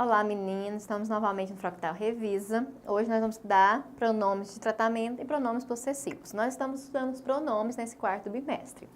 Olá, meninos! Estamos novamente no Fractal Revisa. Hoje nós vamos estudar pronomes de tratamento e pronomes possessivos. Nós estamos estudando os pronomes nesse quarto bimestre.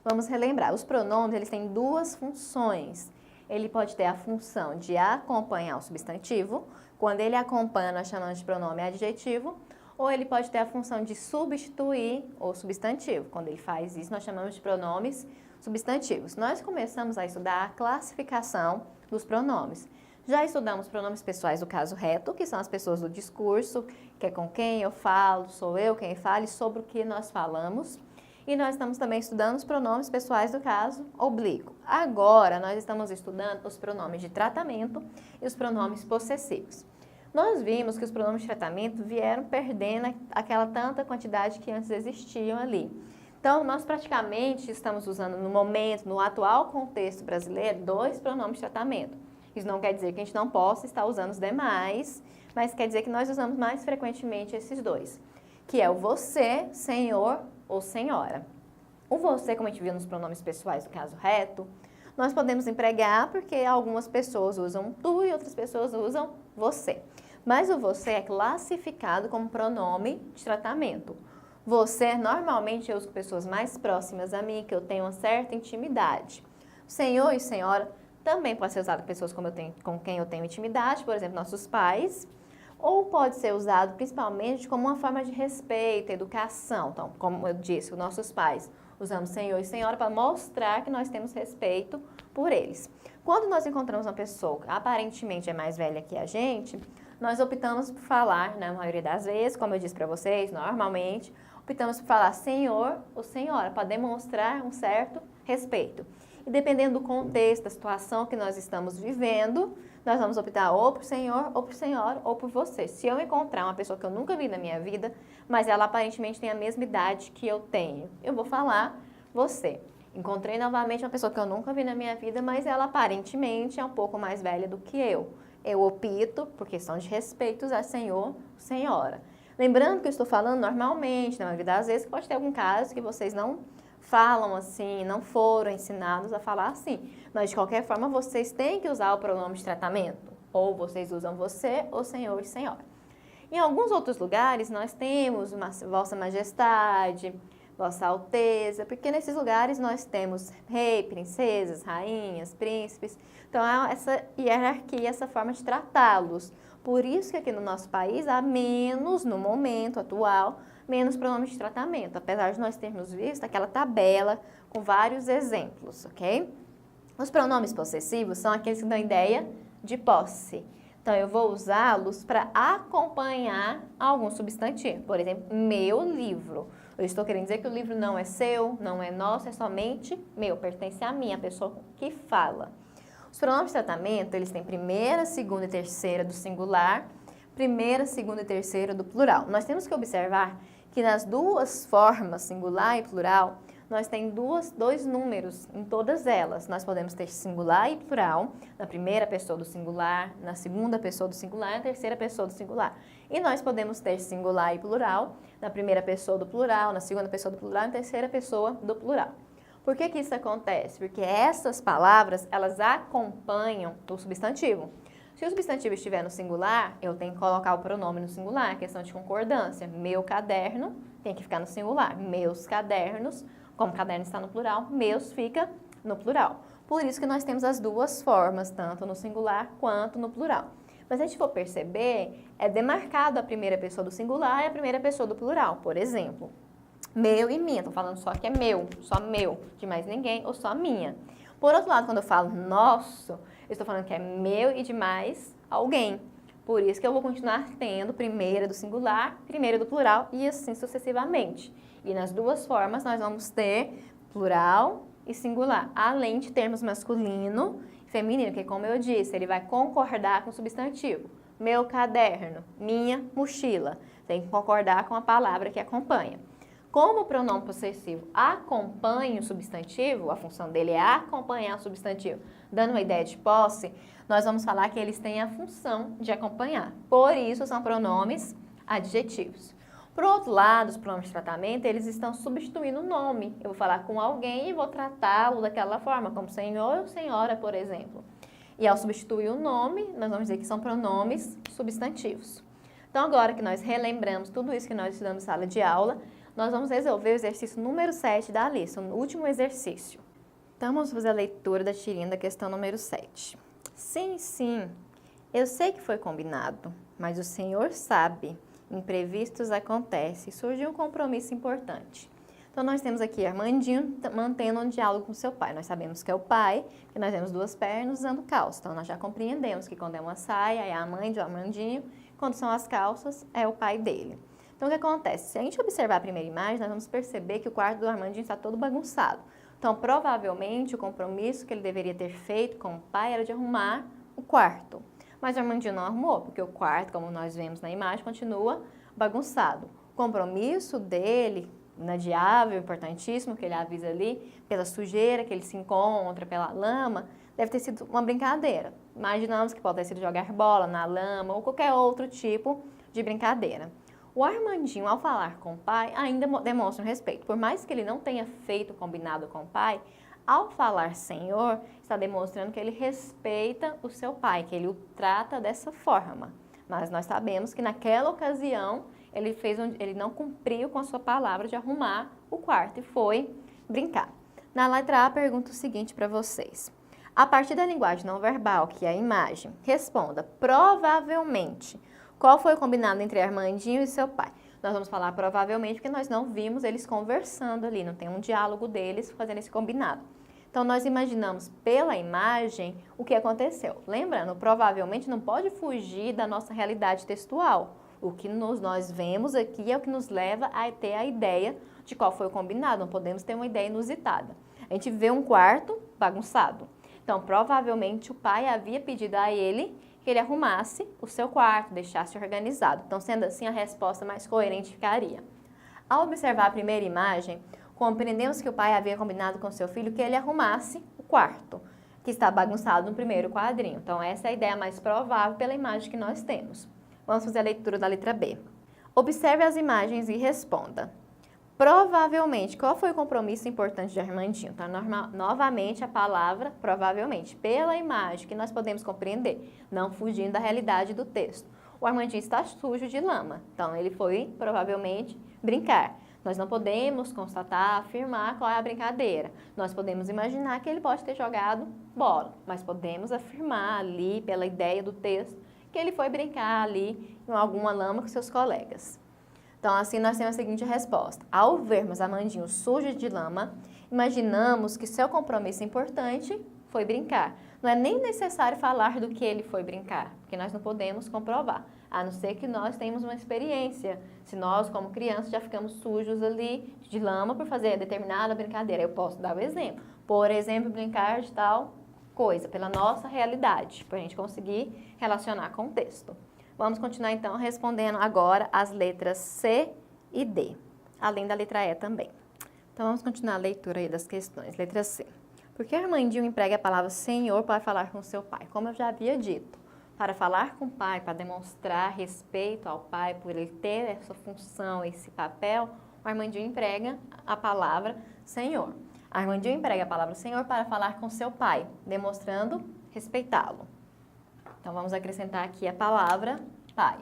Vamos relembrar. Os pronomes, eles têm duas funções. Ele pode ter a função de acompanhar o substantivo. Quando ele acompanha, nós chamamos de pronome adjetivo. Ou ele pode ter a função de substituir o substantivo. Quando ele faz isso, nós chamamos de pronomes substantivos. Nós começamos a estudar a classificação dos pronomes. Já estudamos pronomes pessoais do caso reto, que são as pessoas do discurso, que é com quem eu falo, sou eu quem fala e sobre o que nós falamos. E nós estamos também estudando os pronomes pessoais do caso oblíquo. Agora, nós estamos estudando os pronomes de tratamento e os pronomes possessivos. Nós vimos que os pronomes de tratamento vieram perdendo aquela tanta quantidade que antes existiam ali. Então, nós praticamente estamos usando no momento, no atual contexto brasileiro, 2 pronomes de tratamento. Isso não quer dizer que a gente não possa estar usando os demais, mas quer dizer que nós usamos mais frequentemente esses 2, que é o você, senhor ou senhora. O você, como a gente viu nos pronomes pessoais do caso reto, nós podemos empregar porque algumas pessoas usam tu e outras pessoas usam você. Mas o você é classificado como pronome de tratamento. Você, normalmente, eu uso com pessoas mais próximas a mim, que eu tenho uma certa intimidade. Senhor e senhora também pode ser usado com pessoas com quem eu tenho intimidade, por exemplo, nossos pais, ou pode ser usado principalmente como uma forma de respeito, educação. Então, como eu disse, os nossos pais usamos senhor e senhora para mostrar que nós temos respeito por eles. Quando nós encontramos uma pessoa que aparentemente é mais velha que a gente, nós optamos por falar, na maioria das vezes, como eu disse para vocês, normalmente, optamos por falar senhor ou senhora, para demonstrar um certo respeito. E dependendo do contexto, da situação que nós estamos vivendo, nós vamos optar ou por senhor, ou por senhora, ou por você. Se eu encontrar uma pessoa que eu nunca vi na minha vida, mas ela aparentemente tem a mesma idade que eu tenho, eu vou falar você. Encontrei novamente uma pessoa que eu nunca vi na minha vida, mas ela aparentemente é um pouco mais velha do que eu. Eu opto, por questão de respeito, usar senhor, senhora. Lembrando que eu estou falando normalmente, na maioria das vezes, pode ter algum caso que vocês não falam assim, não foram ensinados a falar assim. Mas, de qualquer forma, vocês têm que usar o pronome de tratamento. Ou vocês usam você, ou senhor e senhora. Em alguns outros lugares, nós temos Vossa Majestade, Vossa Alteza, porque nesses lugares nós temos rei, princesas, rainhas, príncipes. Então, há essa hierarquia, essa forma de tratá-los. Por isso que aqui no nosso país há menos, no momento atual, menos pronomes de tratamento, apesar de nós termos visto aquela tabela com vários exemplos, ok? Os pronomes possessivos são aqueles que dão ideia de posse. Então, eu vou usá-los para acompanhar algum substantivo. Por exemplo, meu livro. Eu estou querendo dizer que o livro não é seu, não é nosso, é somente meu, pertence a mim, a pessoa que fala. Os pronomes de tratamento, eles têm primeira, segunda e terceira do singular, primeira, segunda e terceira do plural. Nós temos que observar que nas duas formas, singular e plural, nós temos dois números em todas elas. Nós podemos ter singular e plural na primeira pessoa do singular, na segunda pessoa do singular e na terceira pessoa do singular. E nós podemos ter singular e plural na primeira pessoa do plural, na segunda pessoa do plural e na terceira pessoa do plural. Por que isso acontece? Porque essas palavras, elas acompanham o substantivo. Se o substantivo estiver no singular, eu tenho que colocar o pronome no singular, questão de concordância. Meu caderno tem que ficar no singular. Meus cadernos, como caderno está no plural, meus fica no plural. Por isso que nós temos as duas formas, tanto no singular quanto no plural. Mas se a gente for perceber, é demarcado a primeira pessoa do singular e a primeira pessoa do plural. Por exemplo, meu e minha. Estou falando só que é meu, só meu, de mais ninguém, ou só minha. Por outro lado, quando eu falo nosso, eu estou falando que é meu e de mais alguém. Por isso que eu vou continuar tendo primeira do singular, primeira do plural e assim sucessivamente. E nas duas formas nós vamos ter plural e singular, além de termos masculino e feminino, que como eu disse, ele vai concordar com o substantivo. Meu caderno, minha mochila, tem que concordar com a palavra que acompanha. Como o pronome possessivo acompanha o substantivo, a função dele é acompanhar o substantivo, dando uma ideia de posse, nós vamos falar que eles têm a função de acompanhar. Por isso, são pronomes adjetivos. Por outro lado, os pronomes de tratamento, eles estão substituindo o nome. Eu vou falar com alguém e vou tratá-lo daquela forma, como senhor ou senhora, por exemplo. E ao substituir o nome, nós vamos dizer que são pronomes substantivos. Então, agora que nós relembramos tudo isso que nós estudamos em sala de aula, nós vamos resolver o exercício número 7 da lista, o último exercício. Então, vamos fazer a leitura da tirinha da questão número 7. Sim, sim, eu sei que foi combinado, mas o senhor sabe, imprevistos acontecem, surgiu um compromisso importante. Então, nós temos aqui Armandinho mantendo um diálogo com seu pai. Nós sabemos que é o pai, que nós temos duas pernas usando calça. Então, nós já compreendemos que quando é uma saia, é a mãe de Armandinho, quando são as calças, é o pai dele. Então, o que acontece? Se a gente observar a primeira imagem, nós vamos perceber que o quarto do Armandinho está todo bagunçado. Então, provavelmente, o compromisso que ele deveria ter feito com o pai era de arrumar o quarto. Mas o Armandinho não arrumou, porque o quarto, como nós vemos na imagem, continua bagunçado. O compromisso dele, inadiável, importantíssimo, que ele avisa ali, pela sujeira que ele se encontra, pela lama, deve ter sido uma brincadeira. Imaginamos que pode ter sido jogar bola na lama ou qualquer outro tipo de brincadeira. O Armandinho, ao falar com o pai, ainda demonstra um respeito. Por mais que ele não tenha feito o combinado com o pai, ao falar senhor, está demonstrando que ele respeita o seu pai, que ele o trata dessa forma. Mas nós sabemos que naquela ocasião, ele não cumpriu com a sua palavra de arrumar o quarto e foi brincar. Na letra A, pergunto o seguinte para vocês. A partir da linguagem não verbal, que é a imagem, responda provavelmente. Qual foi o combinado entre Armandinho e seu pai? Nós vamos falar provavelmente porque nós não vimos eles conversando ali, não tem um diálogo deles fazendo esse combinado. Então, nós imaginamos pela imagem o que aconteceu. Lembrando, provavelmente não pode fugir da nossa realidade textual. O que nós vemos aqui é o que nos leva a ter a ideia de qual foi o combinado. Não podemos ter uma ideia inusitada. A gente vê um quarto bagunçado. Então, provavelmente o pai havia pedido a ele que ele arrumasse o seu quarto, deixasse organizado. Então, sendo assim, a resposta mais coerente ficaria. Ao observar a primeira imagem, compreendemos que o pai havia combinado com seu filho que ele arrumasse o quarto, que está bagunçado no primeiro quadrinho. Então, essa é a ideia mais provável pela imagem que nós temos. Vamos fazer a leitura da letra B. Observe as imagens e responda. Provavelmente, qual foi o compromisso importante de Armandinho? Então, novamente a palavra provavelmente, pela imagem que nós podemos compreender, não fugindo da realidade do texto. O Armandinho está sujo de lama, então ele foi provavelmente brincar. Nós não podemos constatar, afirmar qual é a brincadeira. Nós podemos imaginar que ele pode ter jogado bola, mas podemos afirmar ali, pela ideia do texto, que ele foi brincar ali em alguma lama com seus colegas. Então, assim, nós temos a seguinte resposta. Ao vermos Armandinho sujo de lama, imaginamos que seu compromisso importante foi brincar. Não é nem necessário falar do que ele foi brincar, porque nós não podemos comprovar, a não ser que nós tenhamos uma experiência. Se nós, como crianças, já ficamos sujos ali de lama por fazer determinada brincadeira, eu posso dar o exemplo. Por exemplo, brincar de tal coisa, pela nossa realidade, para a gente conseguir relacionar com o texto. Vamos continuar, então, respondendo agora as letras C e D, além da letra E também. Então, vamos continuar a leitura aí das questões. Letra C. Por que Armandinho emprega a palavra senhor para falar com seu pai? Como eu já havia dito, para falar com o pai, para demonstrar respeito ao pai, por ele ter essa função, esse papel, o Armandinho emprega a palavra senhor. Armandinho emprega a palavra senhor para falar com seu pai, demonstrando respeitá-lo. Então, vamos acrescentar aqui a palavra pai.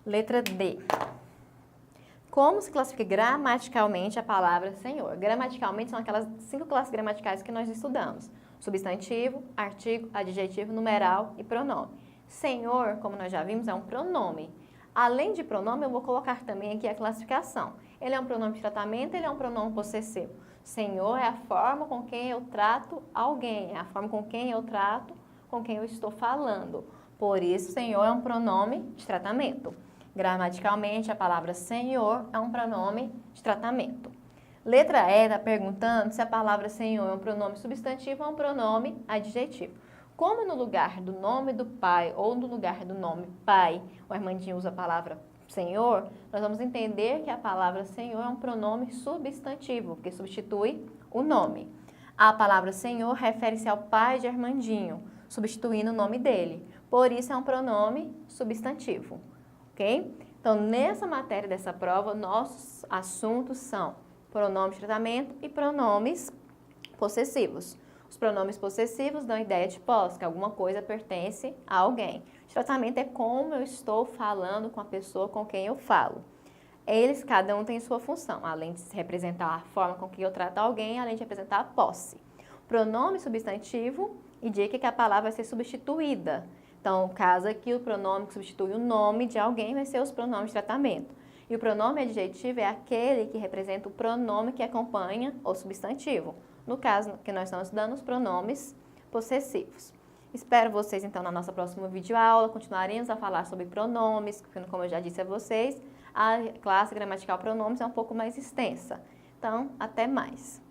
Letra D. Como se classifica gramaticalmente a palavra senhor? Gramaticalmente são aquelas 5 classes gramaticais que nós estudamos. Substantivo, artigo, adjetivo, numeral e pronome. Senhor, como nós já vimos, é um pronome. Além de pronome, eu vou colocar também aqui a classificação. Ele é um pronome de tratamento, ele é um pronome possessivo. Senhor é a forma com quem eu trato alguém, é a forma com quem eu trato, com quem eu estou falando. Por isso, senhor é um pronome de tratamento. Gramaticalmente, a palavra senhor é um pronome de tratamento. Letra E está perguntando se a palavra senhor é um pronome substantivo ou um pronome adjetivo. Como no lugar do nome do pai ou no lugar do nome pai, o Armandinho usa a palavra senhor, nós vamos entender que a palavra senhor é um pronome substantivo, porque substitui o nome. A palavra senhor refere-se ao pai de Armandinho, substituindo o nome dele. Por isso, é um pronome substantivo, ok? Então, nessa matéria dessa prova, nossos assuntos são pronomes de tratamento e pronomes possessivos. Os pronomes possessivos dão ideia de posse, que alguma coisa pertence a alguém. O tratamento é como eu estou falando com a pessoa com quem eu falo. Eles, cada um tem sua função, além de representar a forma com que eu trato alguém, além de representar a posse. O pronome substantivo indica que a palavra vai ser substituída. Então, caso aqui o pronome que substitui o nome de alguém vai ser os pronomes de tratamento. E o pronome adjetivo é aquele que representa o pronome que acompanha o substantivo. No caso que nós estamos estudando, os pronomes possessivos. Espero vocês, então, na nossa próxima videoaula. Continuaremos a falar sobre pronomes, como eu já disse a vocês, a classe gramatical pronomes é um pouco mais extensa. Então, até mais.